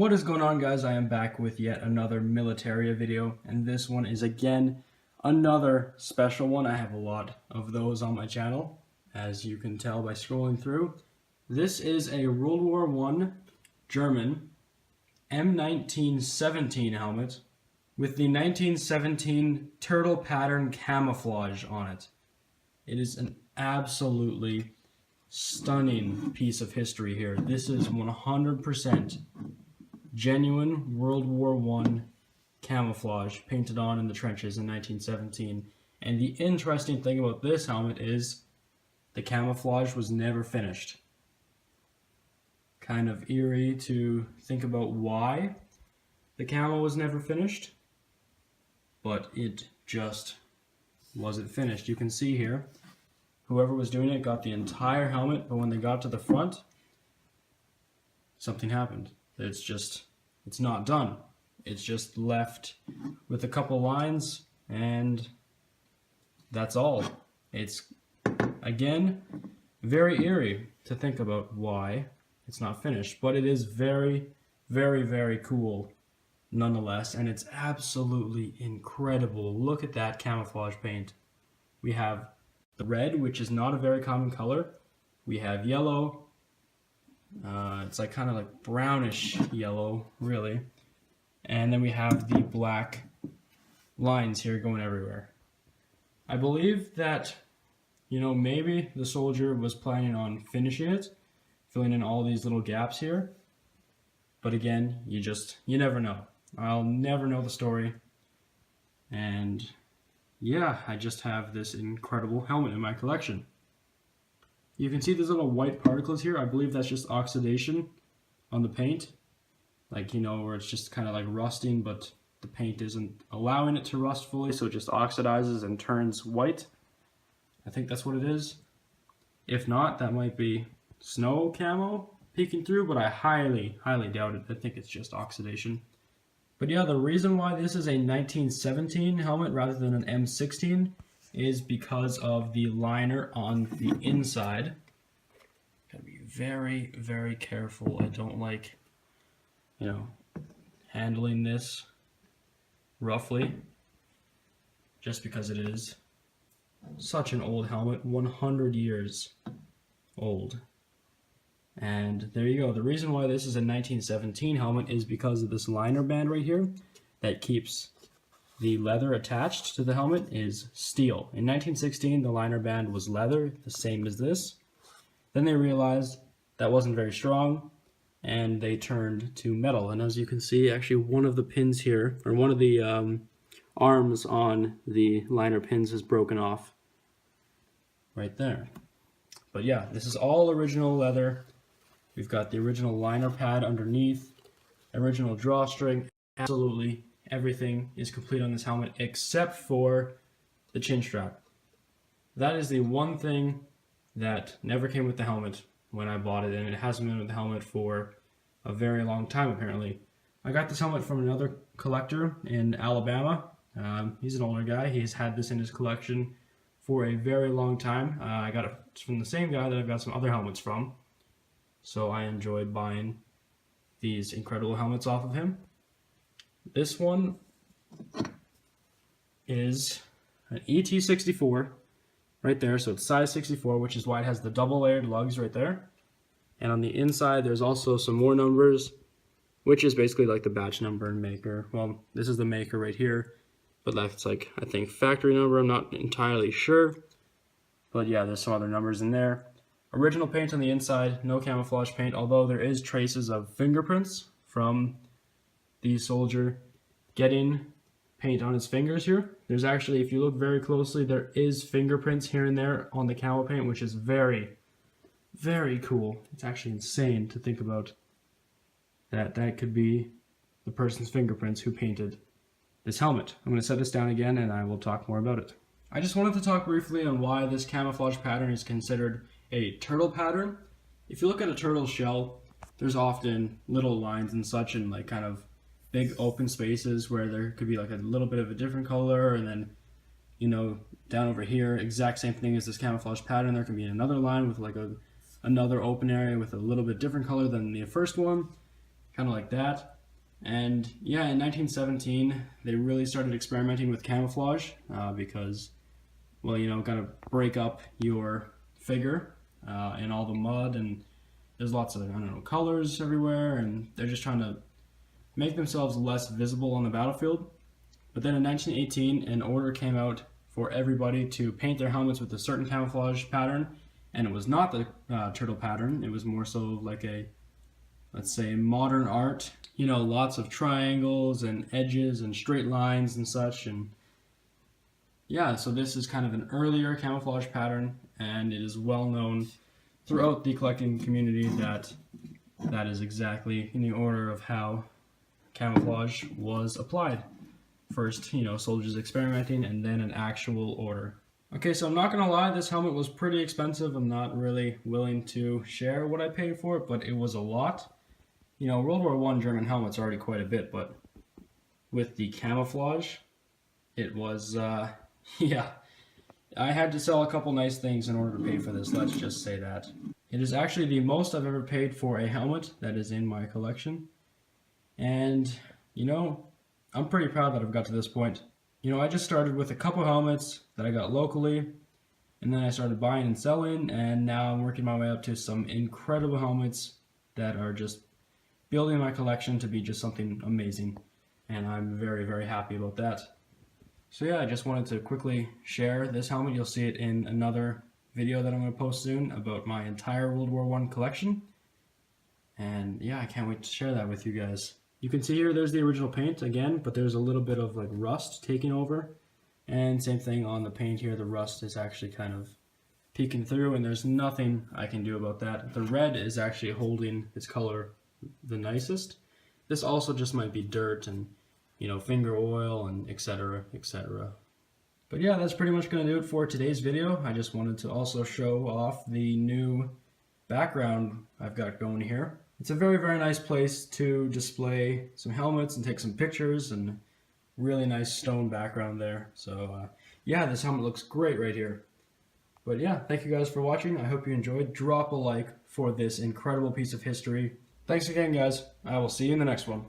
What is going on, guys? I am back with yet another military video, and this one is again another special one. I have a lot of those on my channel, as you can tell by scrolling through. This is a World War I German M1917 helmet with the 1917 turtle pattern camouflage on it. It is an absolutely stunning piece of history here. This is 100% genuine World War I camouflage painted on in the trenches in 1917. And the interesting thing about this helmet is the camouflage was never finished. Kind of eerie to think about why the camo was never finished, but it just wasn't finished. You can see here, whoever was doing it got the entire helmet, but when they got to the front, something happened. It's not done. It's just left with a couple lines, and that's all. It's, again, very eerie to think about why it's not finished, but it is very, very, very cool nonetheless, and it's absolutely incredible. Look at that camouflage paint. We have the red, which is not a very common color. We have yellow. It's like kind of like brownish yellow, really. And then we have the black lines here going everywhere. I believe that, maybe the soldier was planning on finishing it, filling in all these little gaps here. But again, you never know. I'll never know the story. And yeah, I just have this incredible helmet in my collection. You can see these little white particles here. I believe that's just oxidation on the paint. Where it's just kind of like rusting, but the paint isn't allowing it to rust fully, so it just oxidizes and turns white. I think that's what it is. If not, that might be snow camo peeking through, but I highly, highly doubt it. I think it's just oxidation. But yeah, the reason why this is a 1917 helmet rather than an M16 is because of the liner on the inside. Gotta be very, very careful. I don't like, handling this roughly, just because it is such an old helmet, 100 years old. And there you go. The reason why this is a 1917 helmet is because of this liner band right here that keeps the leather attached to the helmet is steel. In 1916, the liner band was leather, the same as this. Then they realized that wasn't very strong, and they turned to metal. And as you can see, actually one of the pins here, or one of the arms on the liner pins is broken off right there. But yeah, this is all original leather. We've got the original liner pad underneath, original drawstring. Absolutely everything is complete on this helmet except for the chin strap. That is the one thing that never came with the helmet when I bought it, and it hasn't been with the helmet for a very long time apparently. I got this helmet from another collector in Alabama. He's an older guy. He's had this in his collection for a very long time. I got it from the same guy that I've got some other helmets from. So I enjoyed buying these incredible helmets off of him. This one is an ET64 right there, so it's size 64, which is why it has the double layered lugs right there. And on the inside there's also some more numbers, which is basically like the batch number and maker. Well, this is the maker right here, but that's like, I think, factory number. I'm not entirely sure, but yeah, there's some other numbers in there. Original paint on the inside, no camouflage paint, although there is traces of fingerprints from the soldier getting paint on his fingers here. There's actually, if you look very closely, there is fingerprints here and there on the camo paint, which is very, very cool. It's actually insane to think about that could be the person's fingerprints who painted this helmet. I'm going to set this down again and I will talk more about it. I just wanted to talk briefly on why this camouflage pattern is considered a turtle pattern. If you look at a turtle shell, there's often little lines and such, and like kind of big open spaces where there could be like a little bit of a different color, and then down over here, exact same thing as this camouflage pattern, there can be another line with like another open area with a little bit different color than the first one. kind of like that. And yeah, in 1917, they really started experimenting with camouflage because, well, you know, kind of break up your figure in all the mud, and there's lots of, I don't know, colors everywhere, and they're just trying to make themselves less visible on the battlefield. But then in 1918, an order came out for everybody to paint their helmets with a certain camouflage pattern, and it was not the turtle pattern. It was more so like a, let's say, modern art, you know, lots of triangles and edges and straight lines and such. And yeah, so this is kind of an earlier camouflage pattern, and it is well known throughout the collecting community that that is exactly in the order of how camouflage was applied. First, you know, soldiers experimenting, and then an actual order. Okay, so I'm not gonna lie, this helmet was pretty expensive. I'm not really willing to share what I paid for it, but it was a lot. You know, World War I German helmets are already quite a bit, but with the camouflage, it was, yeah. I had to sell a couple nice things in order to pay for this, let's just say that. It is actually the most I've ever paid for a helmet that is in my collection. And, you know, I'm pretty proud that I've got to this point. You know, I just started with a couple helmets that I got locally, and then I started buying and selling, and now I'm working my way up to some incredible helmets that are just building my collection to be just something amazing. And I'm very, very happy about that. So yeah, I just wanted to quickly share this helmet. You'll see it in another video that I'm going to post soon about my entire World War I collection. And yeah, I can't wait to share that with you guys. You can see here there's the original paint again, but there's a little bit of like rust taking over. And same thing on the paint here, the rust is actually kind of peeking through, and there's nothing I can do about that. The red is actually holding its color the nicest. This also just might be dirt and, you know, finger oil and etc, etc. But yeah, that's pretty much going to do it for today's video. I just wanted to also show off the new background I've got going here. It's a very, very nice place to display some helmets and take some pictures, and really nice stone background there. So yeah, this helmet looks great right here. But yeah, thank you guys for watching. I hope you enjoyed. Drop a like for this incredible piece of history. Thanks again, guys. I will see you in the next one.